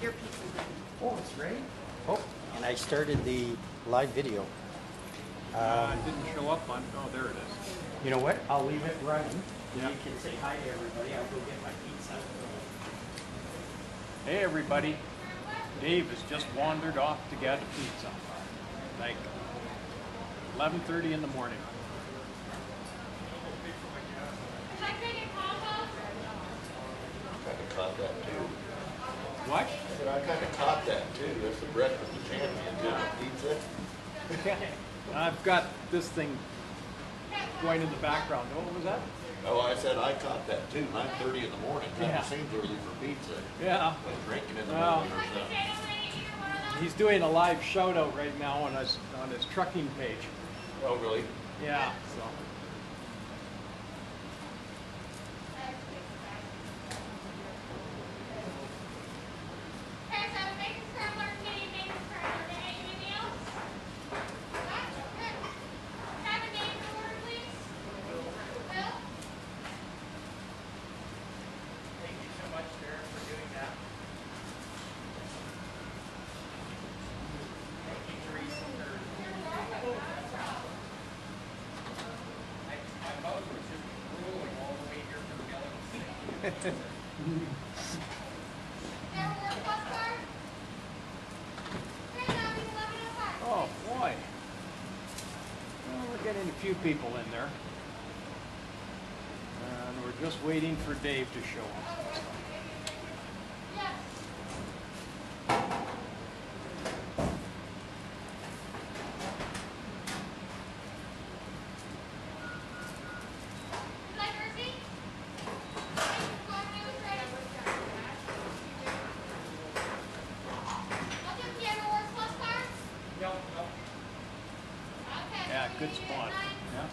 your pizza's ready. Oh, it's ready? Oh, and I started the live video. It didn't show up on, oh, there it is. You know what? I'll leave it running. Yeah. You can say hi to everybody. I'll go get my pizza. Hey everybody, Dave has just wandered off to get a pizza. Like 11:30 in the morning. Should I create a combo? Kind of caught that too. What? I said I kind of caught that too. That's the breakfast of champions, isn't it, pizza? I've got this thing going in the background. What was that? Oh, I said I caught that too. 9:30 in the morning. Kind Yeah. of seems early for pizza. Yeah. Like drinking in the Well, morning or something. He's doing a live shout out right now on his trucking page. Oh, really? Yeah, so. Okay, so bacon scrambler, Canadian bacon scrambler. Anything else? Good. Have a name to order, please. Bill? Thank you so much, Sheridan, for doing that. Thank you, Teresa, for... My mouth was just drooling all the way here from Yellowstone. Never work bus card? Okay, now we can let me know back. Oh boy. Well, we're getting a few people in there. And we're just waiting for Dave to show up. Yes. Would you like a receipt? I'll give you a work bus card. No. Okay. Yeah, so good you need spot. it at Yeah. 9:56.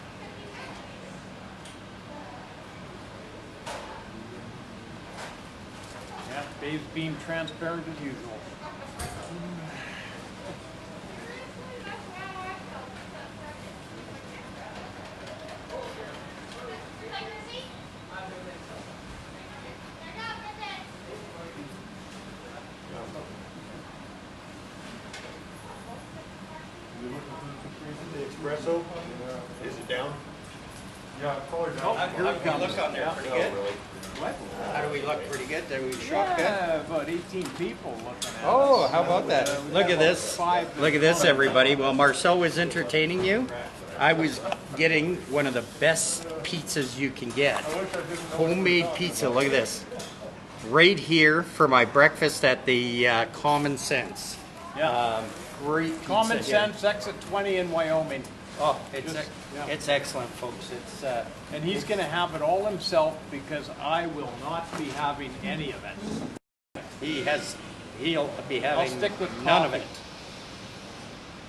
Yeah, Dave's being transparent as usual. Would you like a receipt? There you go, that's it. The espresso? Is it down? Yeah, color Oh, down. here it comes. Look on there, Yeah. pretty Oh, good. really? What? How do we look? Pretty good? Did we show up good? Yeah, about 18 people looking at Oh, us. how about that? We Look have at this. about 5 Look at this, everybody. While Marcel was entertaining you, I was getting one of the best pizzas you can get. Homemade pizza. Look at this. Right here for my breakfast at the Common Sense. Yeah. Great pizza. Common here. sense, exit 20 in Wyoming. Oh, it's Just- yeah. it's excellent, folks. It's And he's going to have it all himself because I will not be having any of it. he'll be I'll having stick with none of coffee. it.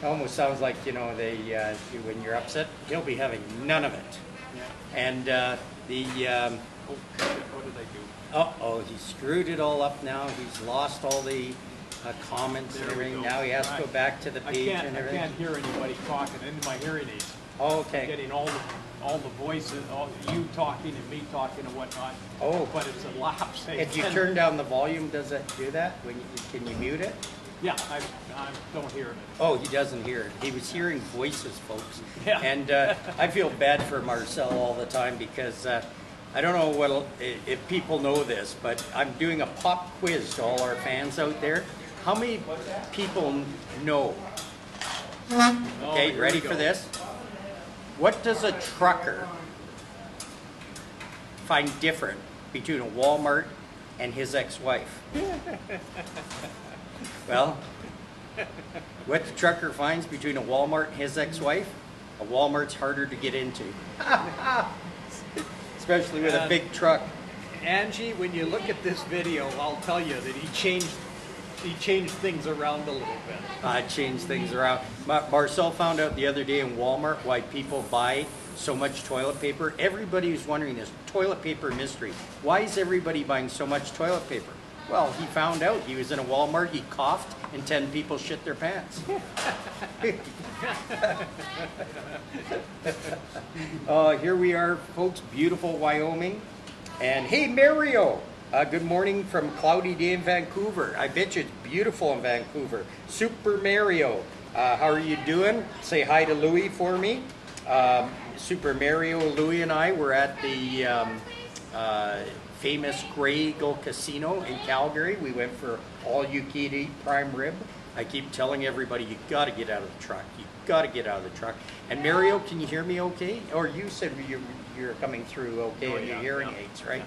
Almost sounds like, you know, when you're upset, he'll be having none of it. Yeah. And Oh, shit, what did I do? uh-oh, he screwed it all up now. He's lost all the comments and There we everything. go. Now he has to go Right. back to the page and I everything. can't hear anybody talking into my hearing aids. Oh, okay. Getting all the voices, all you talking and me talking and whatnot. Oh. But it's a lapse. If you turn down the volume, does it do that? Can you mute it? Yeah, I don't hear it. Oh, he doesn't hear it. He was hearing voices, folks. Yeah. And I feel bad for Marcel all the time because I don't know if people know this, but I'm doing a pop quiz to all our fans out there. How many people know? Oh, Okay, here ready we for go. this? What does a trucker find different between a Walmart and his ex-wife? Well, what the trucker finds between a Walmart and his ex-wife? A Walmart's harder to get into. Especially with a big truck. Angie, when you look at this video, I'll tell you that he changed things around a little bit. I changed things around. Marcel found out the other day in Walmart why people buy so much toilet paper. Everybody was wondering this toilet paper mystery. Why is everybody buying so much toilet paper? Well, he found out. He was in a Walmart, he coughed, and 10 people shit their pants. Here we are, folks, beautiful Wyoming. And hey, Mario, Good morning from cloudy day in Vancouver. I bet you it's beautiful in Vancouver. Super Mario, how are you doing? Say hi to Louie for me. Super Mario, Louie and I were at the famous Grey Eagle Casino in Calgary. We went for all you can eat prime rib. I keep telling everybody, you got to get out of the truck. You got to get out of the truck. And Mario, can you hear me okay? Or you said you're coming through okay in your hearing aids, right?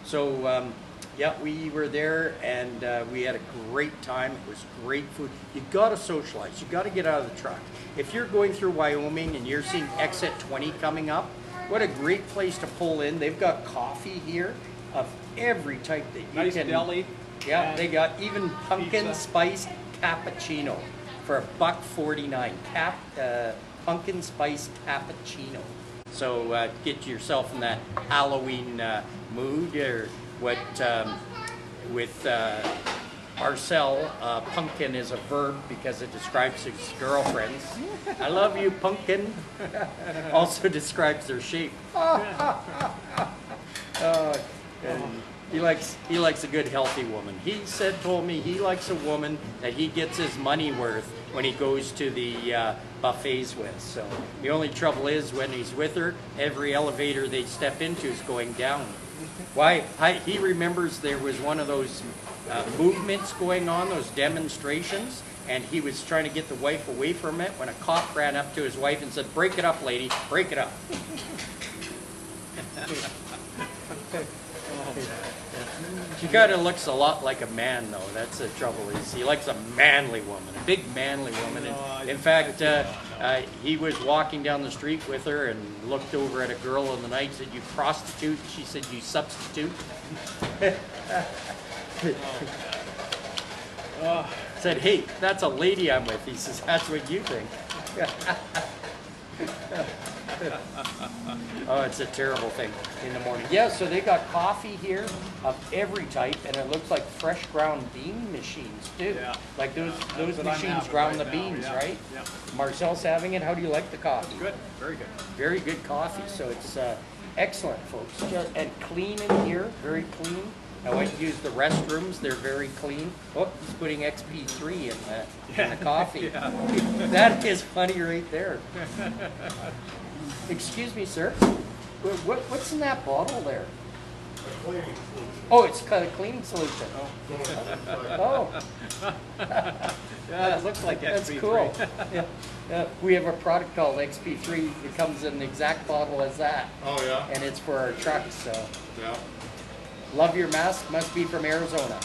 So, yeah, we were there and we had a great time. It was great food. You got to socialize. You got to get out of the truck. If you're going through Wyoming and you're seeing Exit 20 coming up, what a great place to pull in. They've got coffee here of every type that you Nice can. deli. Yeah, they got even pumpkin Pizza. spice cappuccino for $1.49. Pumpkin spice cappuccino. So get yourself in that Halloween mood, or what with Marcel, pumpkin is a verb because it describes his girlfriends. I love you, pumpkin. Also describes their shape. And he likes a good healthy woman. He told me he likes a woman that he gets his money worth when he goes to the buffets with. So the only trouble is when he's with her, every elevator they step into is going down. Why? He remembers there was one of those movements going on, those demonstrations, and he was trying to get the wife away from it when a cop ran up to his wife and said, "Break it up, lady, break it up." She kind of looks a lot like a man, though. That's the trouble. Is he likes a manly woman, a big manly woman. And in fact, he was walking down the street with her and looked over at a girl in the night. Said, "You prostitute?" She said, "You substitute." Said, "Hey, that's a lady I'm with." He says, "That's what you think." Oh, it's a terrible thing in the morning. Yeah, so they got coffee here of every type, and it looks like fresh ground bean machines too. Yeah. Like those what I'm machines having ground right the now, beans, yeah, right? yeah. Marcel's having it. How do you like the coffee? Good, very good. Very good coffee. So it's excellent, folks. And clean in here, very clean. I went and used the restrooms. They're very clean. Oh, he's putting XP3 in the coffee. Yeah. That is funny right there. Excuse me, sir. What's in that bottle there? Oh, it's kind of cleaning solution. Oh, Yeah, it looks like that's XP3. cool. Yeah. We have a product called XP3. It comes in the exact bottle as that, Oh, yeah? and it's for our trucks. So, Yeah, love your mask. Must be from Arizona.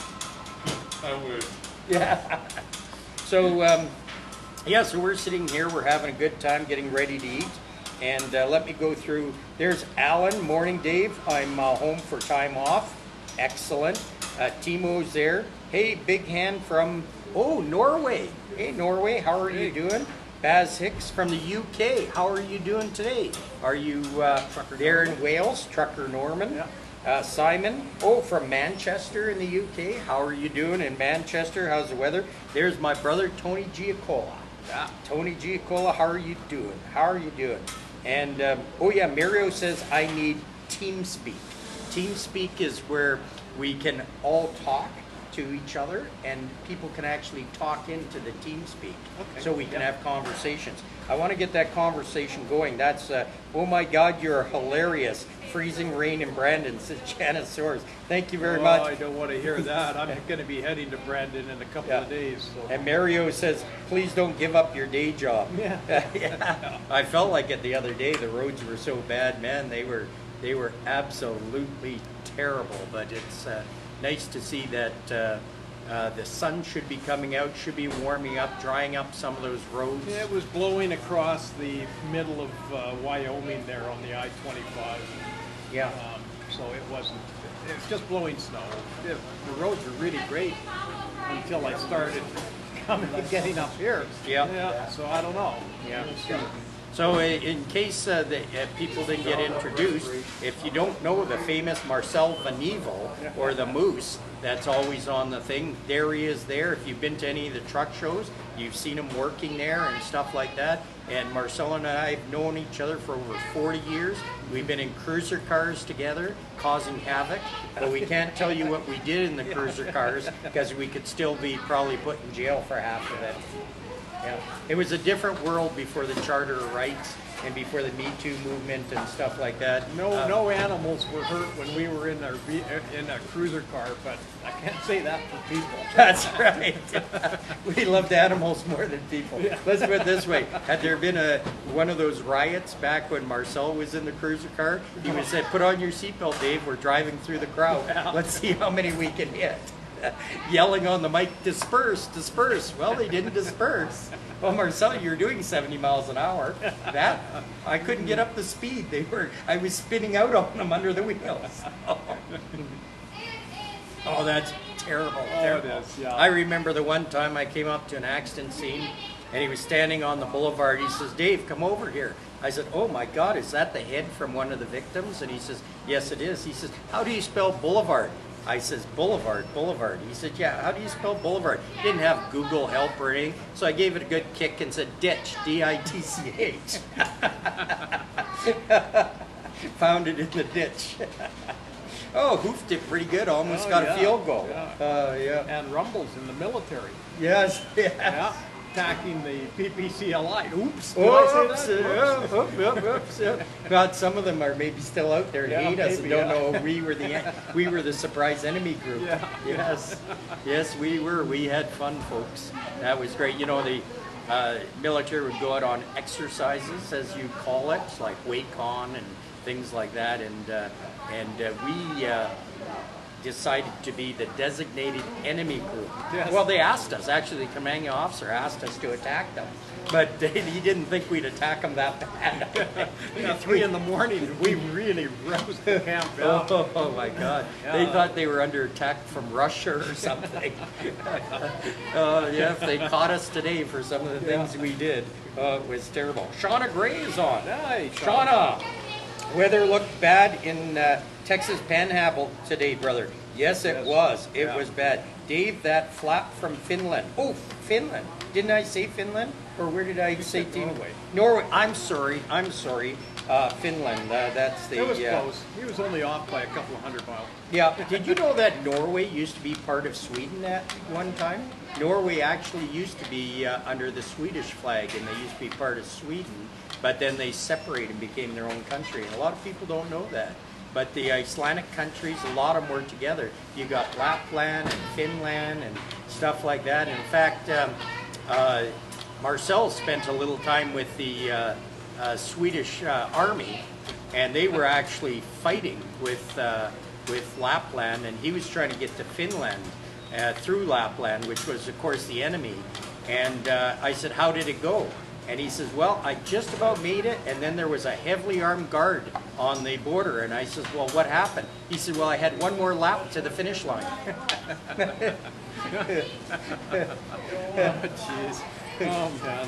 I would. Yeah. So, yeah, so we're sitting here. We're having a good time getting ready to eat. And let me go through. There's Alan. Morning, Dave. I'm home for time off. Excellent. Timo's there. Hey, big hand from, Norway. Hey, Norway. How are you doing? Baz Hicks from the UK. How are you doing today? Are you there in Wales? Trucker Norman. Yeah. Simon, from Manchester in the UK. How are you doing in Manchester? How's the weather? There's my brother, Tony Giacola. Yeah. Tony Giacola, how are you doing? How are you doing? And, Mario says, I need TeamSpeak. TeamSpeak is where we can all talk to each other and people can actually talk into the TeamSpeak. Okay. So we can have conversations. I want to get that conversation going. That's, oh my God, you're hilarious. Freezing rain in Brandon, says Janice Soares. Thank you very I much. don't want to hear that. I'm going to be heading to Brandon in a couple of days. So. And Mario says, please don't give up your day job. Yeah. Yeah. I felt like it the other day. The roads were so bad, man. They were absolutely terrible. But it's nice to see that the sun should be coming out, should be warming up, drying up some of those roads. Yeah, it was blowing across the middle of Wyoming there on the I-25. Yeah. So it was just blowing snow. The roads were really great until I started getting up here. Yeah. Yeah. So I don't know. Yeah. We'll see. So in case people didn't get introduced, if you don't know the famous Marcel Van Evil or the Moose, that's always on the thing. There he is there. If you've been to any of the truck shows, you've seen him working there and stuff like that. And Marcel and I have known each other for over 40 years. We've been in cruiser cars together, causing havoc. But we can't tell you what we did in the cruiser cars because we could still be probably put in jail for half of it. Yeah, it was a different world before the Charter of Rights and before the Me Too movement and stuff like that. No animals were hurt when we were in a cruiser car, but I can't say that for people. That's right. We loved animals more than people. Yeah. Let's put it this way: had there been one of those riots back when Marcel was in the cruiser car, he would say, "Put on your seatbelt, Dave. We're driving through the crowd. Let's see how many we can hit." Yelling on the mic, "Disperse, disperse." Well, they didn't disperse. Well, Marcel, you're doing 70 miles an hour. That I couldn't get up the speed. I was spinning out on them under the wheels. Oh, that's terrible. Terrible. It is, yeah. I remember the one time I came up to an accident scene, and he was standing on the boulevard. He says, "Dave, come over here." I said, "Oh my God, is that the head from one of the victims?" And he says, "Yes, it is." He says, "How do you spell boulevard?" I says, "Boulevard, boulevard." He said, "Yeah, how do you spell boulevard?" Didn't have Google help or anything, so I gave it a good kick and said, "Ditch, D-I-T-C-H." Found it in the ditch. Oh, hoofed it pretty good, almost got a field goal. Yeah. And Rumbles in the military. Yes, yes. Yeah. Attacking the PPCLI. Oops. Did I say that? Oops. God, some of them are maybe still out there and Yeah, hate us and maybe, don't yeah. know we were the surprise enemy group. Yeah. Yes, we were. We had fun, folks. That was great. You know, the military would go out on exercises, as you call it, like Wacon and things like that, and we decided to be the designated enemy group. Yes. Well, they asked us. Actually, the commanding officer asked us to attack them, but he didn't think we'd attack them that bad. Yeah, 3 in the morning, we really roused the camp. Yeah. Oh my God! Yeah. They thought they were under attack from Russia or something. Yeah, if they caught us today for some of the things we did, it was terrible. Shauna Gray is on. Hey, Shauna, weather looked bad in Texas Panhandle today, brother. Yes, it was. It was bad. Dave, that flap from Finland. Oh, Finland. Didn't I say Finland? Or where did I say to you? Norway. Norway. I'm sorry. Finland. That's the. It was close. He was only off by a couple of 100 miles. Yeah. Did you know that Norway used to be part of Sweden at one time? Norway actually used to be under the Swedish flag, and they used to be part of Sweden, but then they separated and became their own country. And a lot of people don't know that. But the Icelandic countries, a lot of them were together. You got Lapland and Finland and stuff like that. In fact, Marcel spent a little time with the Swedish army, and they were actually fighting with Lapland, and he was trying to get to Finland through Lapland, which was, of course, the enemy. And I said, "How did it go?" And he says, "Well, I just about made it, and then there was a heavily armed guard on the border." And I says, "Well, what happened?" He said, "Well, I had one more lap to the finish line." Oh, jeez. Oh, man.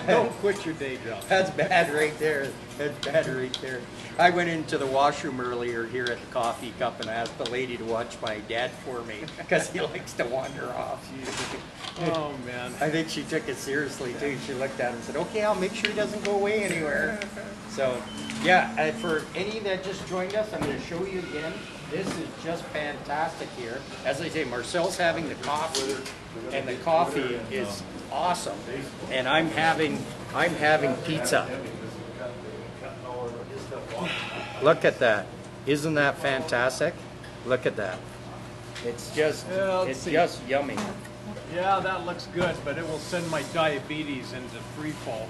Don't quit your day job. That's bad right there. That's bad right there. I went into the washroom earlier here at the Coffee Cup and I asked the lady to watch my dad for me because he likes to wander off. Oh, man. I think she took it seriously too. She looked at him and said, "Okay, I'll make sure he doesn't go away anywhere." So, yeah, for any that just joined us, I'm going to show you again. This is just fantastic here. As I say, Marcel's having the coffee, and the coffee is awesome. And I'm having pizza. Look at that. Isn't that fantastic? Look at that. It's just just yummy. Yeah, that looks good, but it will send my diabetes into free fall.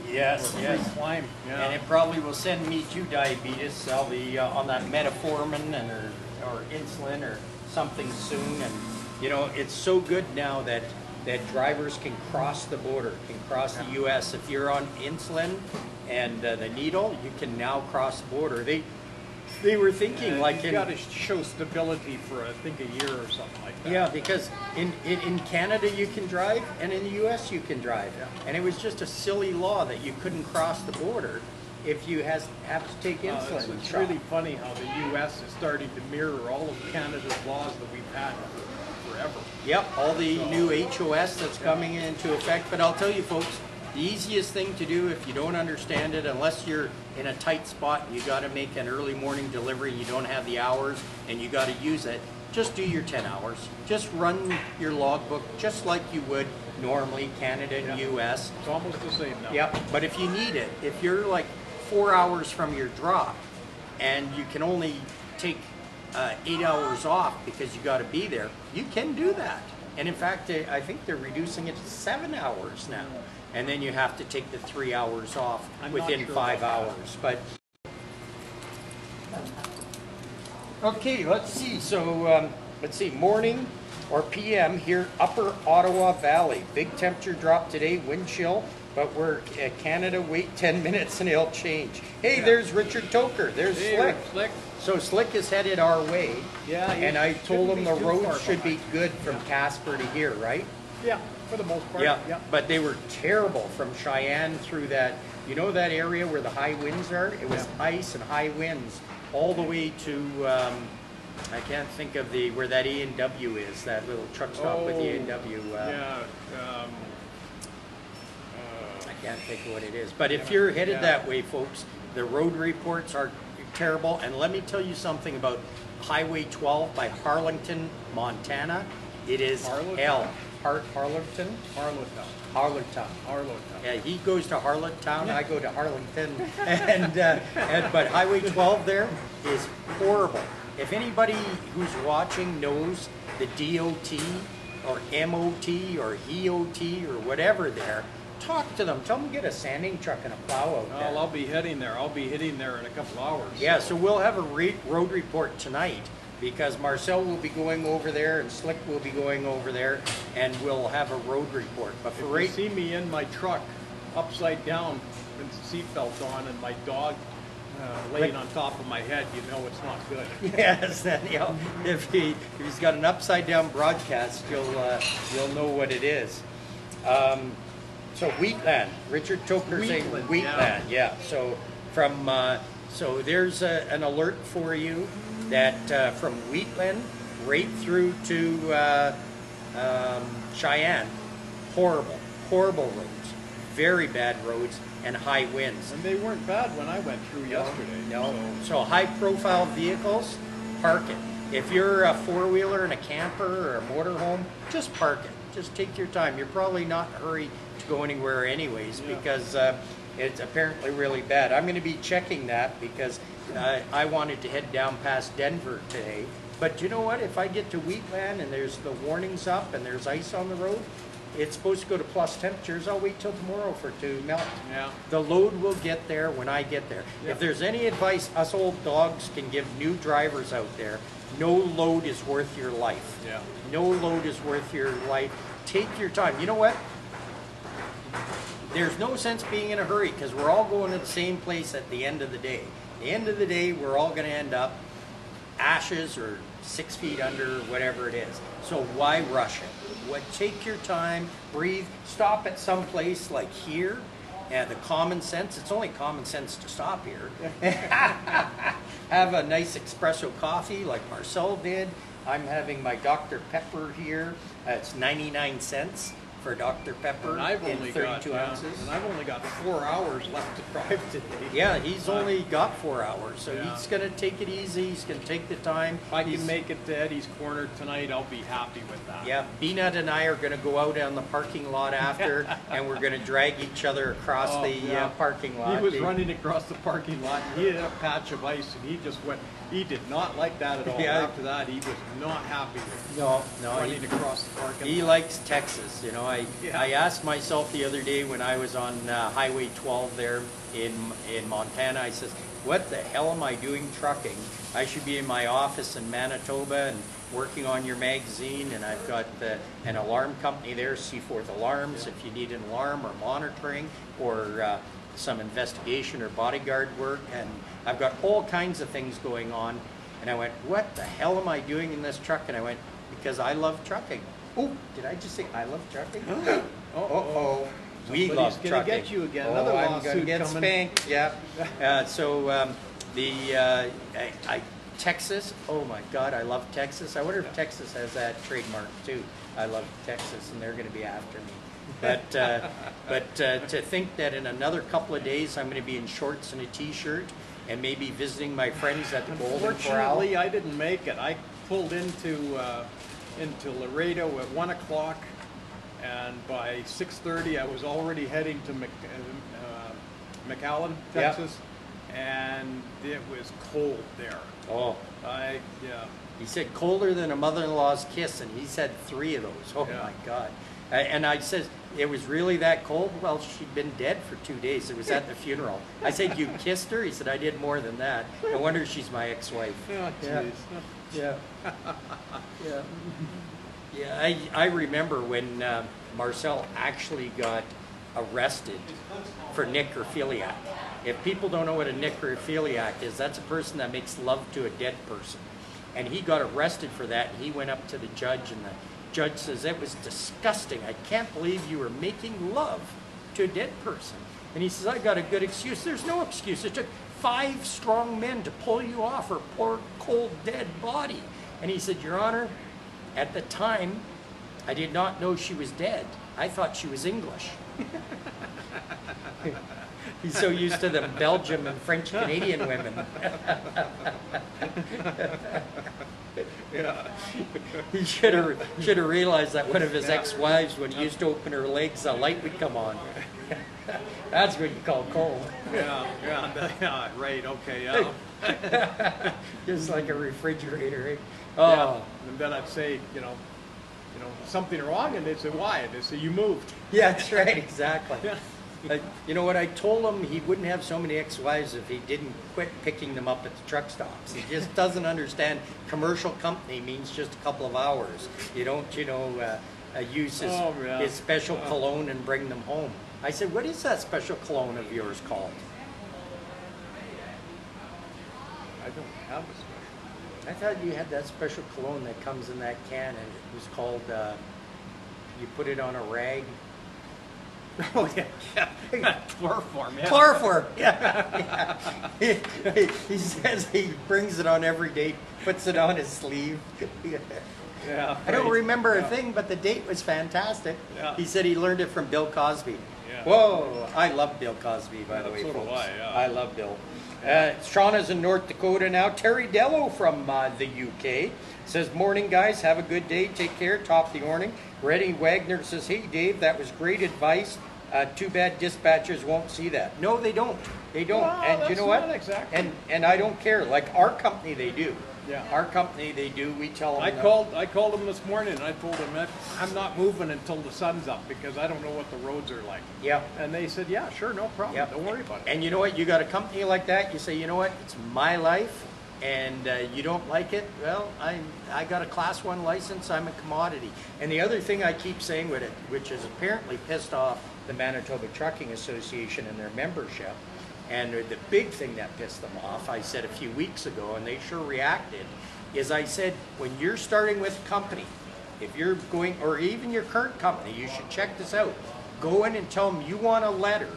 Yes, Or yes. free climb. Yeah. And it probably will send me to diabetes. I'll be on that metformin or insulin or something soon. And you know, it's so good now that drivers can cross the border, can cross the U.S. If you're on insulin and the needle, you can now cross the border. they were thinking And like you got to show stability for I think a year or something like that. yeah, because in Canada you can drive, and in the U.S. you can drive, and it was just a silly law that you couldn't cross the border if you have to take insulin. It's shot. really funny how the U.S. is starting to mirror all of Canada's laws that we've had forever. Yep, all the new HOS that's coming into effect. But I'll tell you, folks, the easiest thing to do if you don't understand it, unless you're in a tight spot and you got to make an early morning delivery, you don't have the hours, and you got to use it, just do your 10 hours. Just run your logbook just like you would normally, Canada and US. It's almost the same now. Yep, but if you need it, if you're like 4 hours from your drop and you can only take 8 hours off because you got to be there, you can do that. And in fact, I think they're reducing it to 7 hours now. And then you have to take the 3 hours off I'm not within sure 5 about that. hours. But okay, let's see. So let's see, morning or PM here, Upper Ottawa Valley. Big temperature drop today, wind chill. But we're at Canada, wait 10 minutes and it'll change. Hey, Yeah. there's Richard Toker. There's Hey, Slick. Slick. So Slick is headed our way. Yeah, he And I told him shouldn't the be too road far should be behind. good from Casper to here, right? Yeah, for the most part. Yeah. Yeah. But they were terrible from Cheyenne through that, you know that area where the high winds are? It was Yeah. ice and high winds all the way to, I can't think of where that A&W is, that little truck stop with the A&W. Yeah. I can't think of what it is. But if you're headed Yeah. that way, folks, the road reports are terrible. And let me tell you something about Highway 12 by Harlington, Montana. It is Harlowtown? hell. Harlington? Harlowtown. Harlowtown. Yeah, he goes to Harlowtown, I go to Harlington. But Highway 12 there is horrible. If anybody who's watching knows the DOT or MOT or EOT or whatever there, talk to them. Tell them to get a sanding truck and a plow out there. Well, I'll be heading there. I'll be hitting there in a couple hours. Yeah, so we'll have a road report tonight because Marcel will be going over there and Slick will be going over there and we'll have a road report. But for If you right, see me in my truck upside down with the seatbelt on and my dog laying on top of my head, you know it's not good. yes, then, you know, if he's got an upside down broadcast, you'll know what it is. So Wheatland, Richard Toker saying Wheatland, Wheatland, yeah. So from so there's an alert for you that from Wheatland right through to Cheyenne, horrible roads, very bad roads and high winds. And they weren't bad when I went through yesterday. No. So high profile vehicles, park it. If you're a four-wheeler and a camper or a motorhome, just park it. Just take your time. You're probably not in a hurry to go anywhere anyways Yeah. because it's apparently really bad. I'm going to be checking that because I wanted to head down past Denver today. But you know what? If I get to Wheatland and there's the warnings up and there's ice on the road, it's supposed to go to plus temperatures. I'll wait till tomorrow for it to melt. Yeah. The load will get there when I get there. Yeah. If there's any advice us old dogs can give new drivers out there, no load is worth your life. Yeah. No load is worth your life. Take your time. You know what? There's no sense being in a hurry because we're all going to the same place at the end of the day. At the end of the day, we're all going to end up ashes or 6 feet under, whatever it is. So why rush it? Take your time, breathe, stop at some place like here. The common sense, it's only common sense to stop here. Have a nice espresso coffee like Marcel did. I'm having my Dr. Pepper here. It's 99 cents for Dr. Pepper And I've in only 32 got ounces. and I've only got 4 hours left to drive today. Yeah, he's only got 4 hours, so Yeah. he's going to take it easy. He's going to take the time. If I He's- can make it to Eddie's Corner tonight, I'll be happy with that. Yeah, Beanut and I are going to go out on the parking lot after, and we're going to drag each other across Oh, the yeah. parking lot. He was running across the parking lot and he hit a patch of ice and he just went, he did not like that at all. Yeah. After that, he was not happy with No, running across the parking he lot. likes Texas. You know, Yeah. I asked myself the other day when I was on Highway 12 there in Montana, I says, what the hell am I doing trucking? I should be in my office in Manitoba and working on your magazine, and I've got an alarm company there, Seaforth Alarms, if you need an alarm or monitoring or some investigation or bodyguard work, and I've got all kinds of things going on. And I went, what the hell am I doing in this truck? And I went, because I love trucking. Oh, did I just say I love trucking? Uh-oh. We Somebody's love gonna trucking. get you again. Oh, Another I'm gonna lawsuit get coming. spanked. Yeah. Texas. Oh my God, I love Texas. I wonder if Texas has that trademark too. I love Texas, and they're going to be after me. But to think that in another couple of days I'm going to be in shorts and a t-shirt and maybe visiting my friends at the Golden Corral. Unfortunately, I didn't make it. I pulled into Laredo at 1 o'clock, and by 6:30 I was already heading to McAllen, Yeah. Texas, and it was cold there. Oh, he said colder than a mother-in-law's kiss, and he's had 3 of those. Oh Yeah. my God. And I said, it was really that cold? Well, she'd been dead for 2 days. It was at the funeral. I said, you kissed her? He said, I did more than that. No wonder she's my ex-wife. Oh, Yeah. jeez. Yeah. Yeah. Yeah, I remember when Marcel actually got arrested for necrophiliac. If people don't know what a necrophiliac is, that's a person that makes love to a dead person. And he got arrested for that, and he went up to the judge, and the judge says, it was disgusting. I can't believe you were making love to a dead person. And he says, I got a good excuse. There's no excuse. It took 5 strong men to pull you off her poor, cold, dead body. And he said, Your Honor, at the time, I did not know she was dead. I thought she was English. He's so used to them Belgium and French Canadian women. Yeah. He should have realized that one of his ex-wives, when he used to open her legs, a light would come on. That's what you call cold. Yeah, right, okay, yeah. Just like a refrigerator. Right? Yeah. Oh, And then I'd say, something wrong, and they'd say, why? And they'd say, you moved. yeah, that's right, exactly. You know what, I told him he wouldn't have so many ex-wives if he didn't quit picking them up at the truck stops. He just doesn't understand commercial company means just a couple of hours. You don't, use his, Oh, yeah. his special cologne and bring them home. I said, what is that special cologne of yours called? I don't have a special. I thought you had that special cologne that comes in that can, and it was called, you put it on a rag. Oh, yeah. Chloroform, yeah. Chloroform, yeah. He says he brings it on every date, puts it on his sleeve. Yeah, I don't right. remember a Yeah. thing, but the date was fantastic. Yeah. He said he learned it from Bill Cosby. Yeah. Whoa, I love Bill Cosby, by the way, so do folks. I, yeah. I love Bill. Shauna's in North Dakota now. Terry Dello from the UK says, morning, guys. Have a good day. Take care. Top the morning. Reddy Wagner says, hey, Dave, that was great advice. Too bad dispatchers won't see that. No, they don't. They don't. Well, and you that's know what? not exactly. And I don't care. Like our company, they do. Yeah. Our company, they do. We tell them. I called them this morning, and I told them that I'm not moving until the sun's up because I don't know what the roads are like. Yeah. And they said, yeah, sure, no problem. Yeah. Don't worry about it. And you know what? You got a company like that. You say, you know what? It's my life, and you don't like it. Well, I got a Class 1 license. I'm a commodity. And the other thing I keep saying with it, which has apparently pissed off the Manitoba Trucking Association and their membership, and the big thing that pissed them off, I said a few weeks ago, and they sure reacted, is I said, when you're starting with a company, if you're going, or even your current company, you should check this out. Go in and tell them you want a letter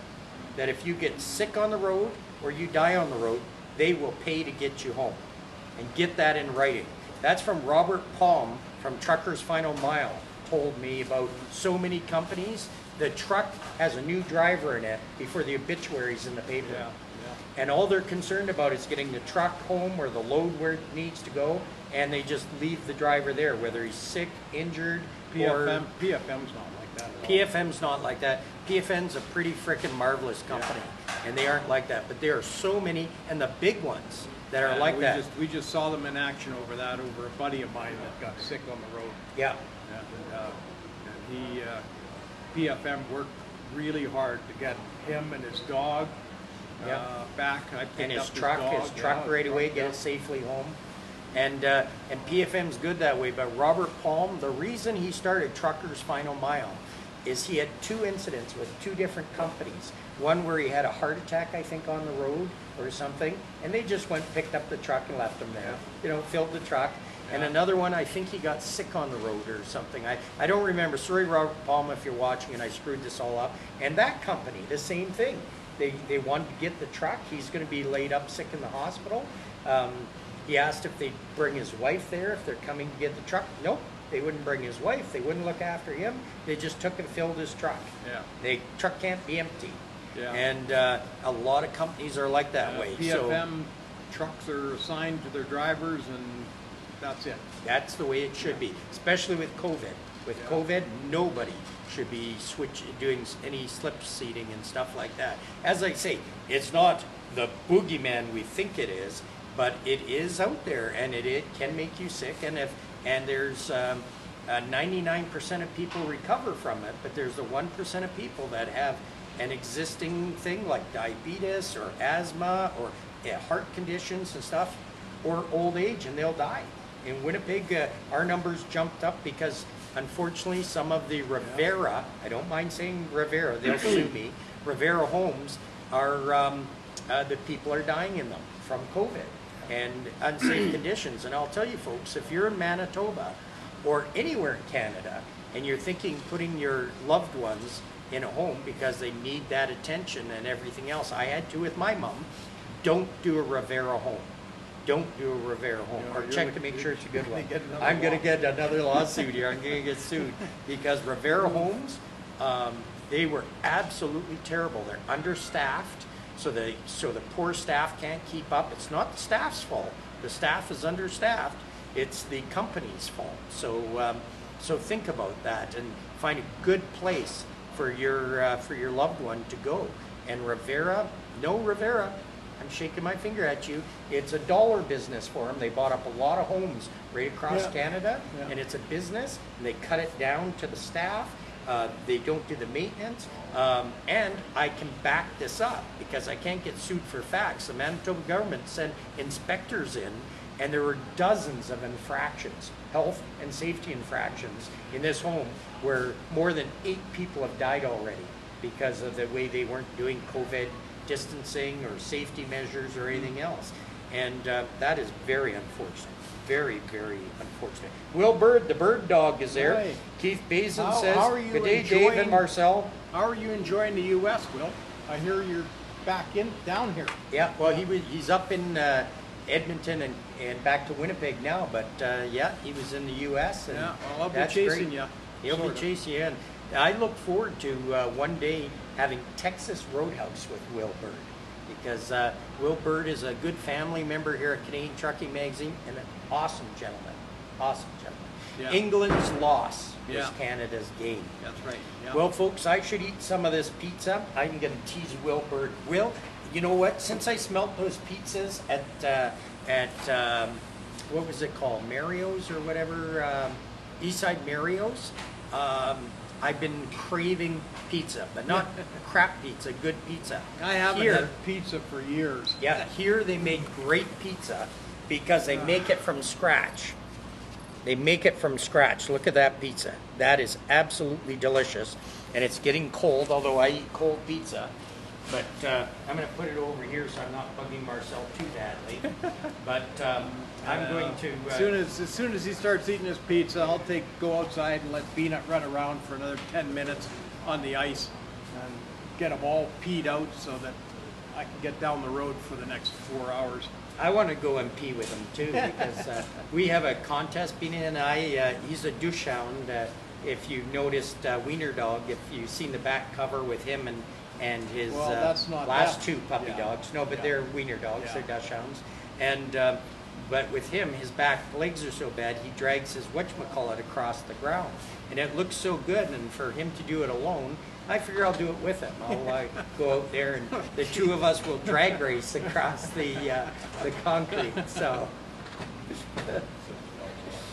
that if you get sick on the road or you die on the road, they will pay to get you home. And get that in writing. That's from Robert Palm from Truckers Final Mile, told me about so many companies. The truck has a new driver in it before the obituary's in the paper. Yeah, And all they're concerned about is getting the truck home or the load where it needs to go, and they just leave the driver there, whether he's sick, injured, or... PFM's not like that at all. PFM's not like that. PFM's a pretty frickin' marvelous company, and they aren't like that. But there are so many, and the big ones that are And like that. We just saw them in action over a buddy of mine that got sick on the road. Yeah. And he, PFM worked really hard to get him and his dog Yeah. back. I picked And his up truck, dog, right away, get yeah. it safely home. And PFM's good that way. But Robert Palm, the reason he started Truckers Final Mile is he had 2 incidents with 2 different companies. One where he had a heart attack, I think, on the road or something, and they just went, picked up the truck and left him there. You know, filled the truck. And Yeah. another one, I think he got sick on the road or something. I don't remember. Sorry, Robert Palma, if you're watching and I screwed this all up. And that company, the same thing. They wanted to get the truck. He's going to be laid up sick in the hospital. He asked if they'd bring his wife there if they're coming to get the truck. Nope, they wouldn't bring his wife. They wouldn't look after him. They just took and filled his truck. Yeah. The truck can't be empty. Yeah. And a lot of companies are like that way. So PFM trucks are assigned to their drivers, and that's it. that's the way it should be, especially with COVID. With Yeah. COVID, nobody should be doing any slip seating and stuff like that. As I say, it's not the boogeyman we think it is, but it is out there, and it can make you sick. And there's 99% of people recover from it, but there's the 1% of people that have an existing thing like diabetes or asthma or heart conditions and stuff, or old age, and they'll die. In Winnipeg, our numbers jumped up because unfortunately some of the Rivera, I don't mind saying Rivera, they'll sue me, Rivera homes are, the people are dying in them from COVID and unsafe conditions. And I'll tell you folks, if you're in Manitoba or anywhere in Canada and you're thinking putting your loved ones in a home because they need that attention and everything else, I had to with my mom, don't do a Rivera home. Don't do a Rivera home, You know, or you're check gonna- to make sure it's a good you're one. gonna get another I'm gonna law. get another lawsuit here, I'm gonna get sued, because Rivera homes, they were absolutely terrible. They're understaffed, so the poor staff can't keep up. It's not the staff's fault. The staff is understaffed. It's the company's fault. So think about that and find a good place for your loved one to go. And Rivera, no Rivera, I'm shaking my finger at you. It's a dollar business for them. They bought up a lot of homes right across Yeah. Canada, Yeah. and it's a business. And they cut it down to the staff. They don't do the maintenance. And I can back this up because I can't get sued for facts. The Manitoba government sent inspectors in, and there were dozens of infractions, health and safety infractions in this home where more than 8 people have died already because of the way they weren't doing COVID distancing or safety measures or anything else. And that is very unfortunate. Very, very unfortunate. Will Bird, the bird dog, is there. Right. Keith Bazin How says, are you good day, Dave and enjoying- Marcel. How are you enjoying the U.S., Will? I hear you're back down here. Yeah, well, he's up in Edmonton and back to Winnipeg now, but yeah, he was in the U.S. and Yeah, well, I'll be that's chasing great. you. He'll sort be of. chasing you, and I look forward to one day having Texas Roadhouse with Will Bird, because Will Bird is a good family member here at Canadian Trucking Magazine and an awesome gentleman. Awesome gentleman. Yeah. England's loss was Yeah. Canada's gain. That's right. Yeah. Well, folks, I should eat some of this pizza. I'm going to tease Will Bird. Will, you know what? Since I smelt those pizzas at what was it called? Mario's or whatever, Eastside Mario's. I've been craving pizza, but not crap pizza, good pizza. I haven't Here, had pizza for years. yeah, here they make great pizza because they make it from scratch. They make it from scratch. Look at that pizza. That is absolutely delicious. And it's getting cold, although I eat cold pizza. But I'm going to put it over here so I'm not bugging Marcel too badly. But I'm going to... As soon as he starts eating his pizza, I'll go outside and let Peanut run around for another 10 minutes on the ice and get them all peed out so that I can get down the road for the next 4 hours. I want to go and pee with him too, because we have a contest. Bina and I, he's a douche hound. If you noticed Wiener Dog, if you've seen the back cover with him and his Well, that's not last that. 2 puppy Yeah. dogs. No, but Yeah. they're Wiener Dogs. Yeah. They're Dachshunds. And but with him, his back legs are so bad, he drags his whatchamacallit across the ground, and it looks so good. And for him to do it alone, I figure I'll do it with him. I'll go out there, and the 2 of us will drag race across the concrete. So,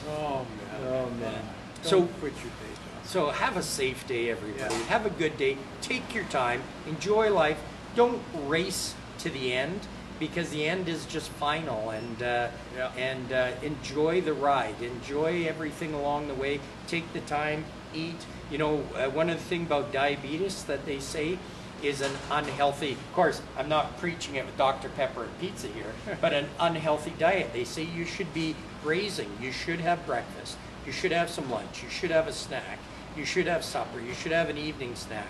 Oh, man. oh man. So So quit your day job. so have a safe day, everybody. Yeah. Have a good day. Take your time. Enjoy life. Don't race to the end. because the end is just final, and enjoy the ride, enjoy everything along the way. Take the time, eat. You know, one of the things about diabetes that they say is an unhealthy. Of course, I'm not preaching it with Dr. Pepper and pizza here, but an unhealthy diet. They say you should be grazing. You should have breakfast. You should have some lunch. You should have a snack. You should have supper. You should have an evening snack.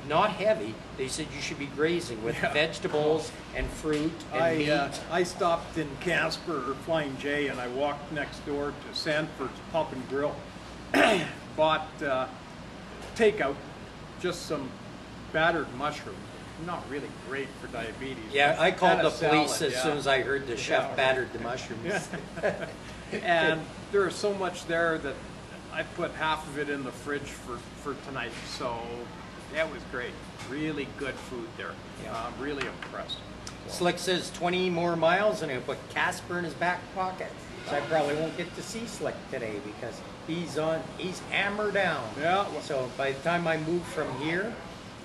Not heavy. They said you should be grazing with vegetables and fruit and meat. I stopped in Casper or Flying J, and I walked next door to Sanford's Pub and Grill. Bought takeout, just some battered mushrooms. Not really great for diabetes. Yeah, I called And the a police salad, as soon as I heard the chef right. battered the mushrooms. And there is so much there that I put half of it in the fridge for tonight. So that was great. Really good food there. Yeah. I'm really impressed. Slick says 20 more miles and he'll put Casper in his back pocket. So I probably won't get to see Slick today because he's hammered down. Yeah. So by the time I move from here,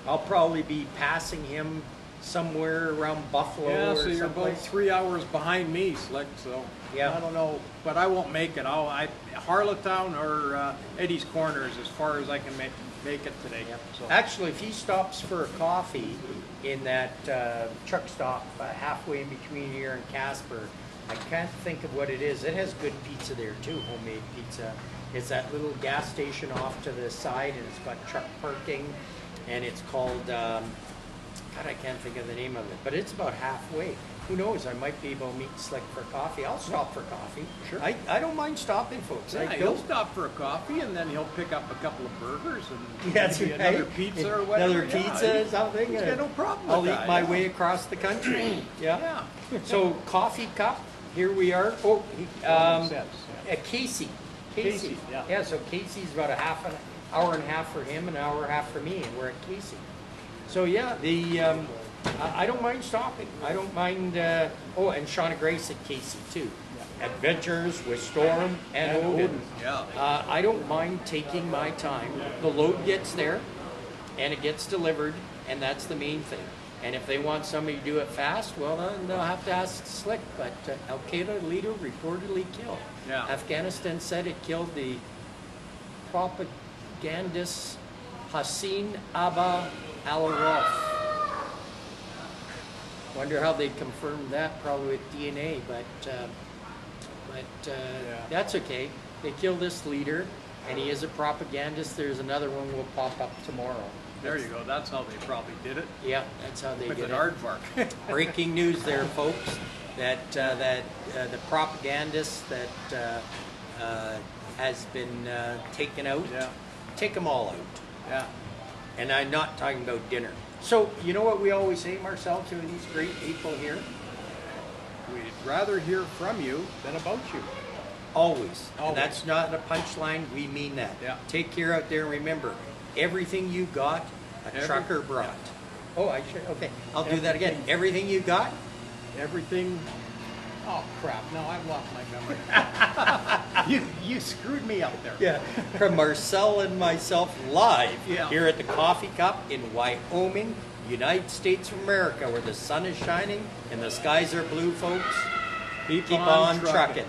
I'll probably be passing him somewhere around Buffalo Yeah, or so you're about someplace. 3 hours behind me, Slick, so Yeah. I don't know, but I won't make it. Harlowtown or Eddie's Corners as far as I can make it today. So. Actually, if he stops for a coffee in that truck stop halfway in between here and Casper, I can't think of what it is. It has good pizza there too, homemade pizza. It's that little gas station off to the side, and it's got truck parking, and it's called, God, I can't think of the name of it, but it's about halfway. Who knows, I might be able to meet Slick for coffee. I'll stop for coffee. Sure. I don't mind stopping, folks. Yeah, I he'll don't. stop for a coffee, and then he'll pick up a couple of burgers and That's maybe right. another pizza or whatever. Another pizza or something. He's got no problem I'll with eat that, my yeah. way across the country. Yeah. Yeah. So coffee cup. Here we are. Oh, Common sense, yeah. Casey. Casey, yeah. Yeah. So Casey's about an hour and a half for him, an hour and a half for me, and we're at Casey. So yeah, I don't mind stopping. I don't mind. And Shauna Grace at Casey too. Adventures with Storm and Odin. Yeah. I don't mind taking my time. The load gets there, and it gets delivered, and that's the main thing. And if they want somebody to do it fast, well, then they'll have to ask Slick. But Al-Qaeda leader reportedly killed. Yeah. Afghanistan said it killed the propagandist Hassan Abba al-Raf. Wonder how they'd confirm that, probably with DNA, but that's okay. They killed this leader, and he is a propagandist. There's another one will pop up tomorrow. There you go. That's how they probably did it. Yeah, that's how they With did an it. aardvark. Breaking news there, folks, that the propagandist that has been taken out, take them all out. Yeah. And I'm not talking about dinner. So, you know what we always say, Marcel, to these great people here? We'd rather hear from you than about you. Always. And Always. that's not a punchline. We mean that. Yeah. Take care out there. Remember, everything you got, a trucker brought. yeah. Oh, I should. Okay, I'll do that again. Everything you got, Everything. Oh crap! No, I've lost my memory. you screwed me up there. yeah, from Marcel and myself live Yeah. here at the Coffee Cup in Wyoming, United States of America, where the sun is shining and the skies are blue, folks. Keep on trucking.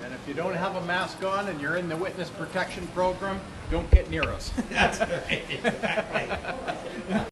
And if you don't have a mask on and you're in the witness protection program, don't get near us. That's right.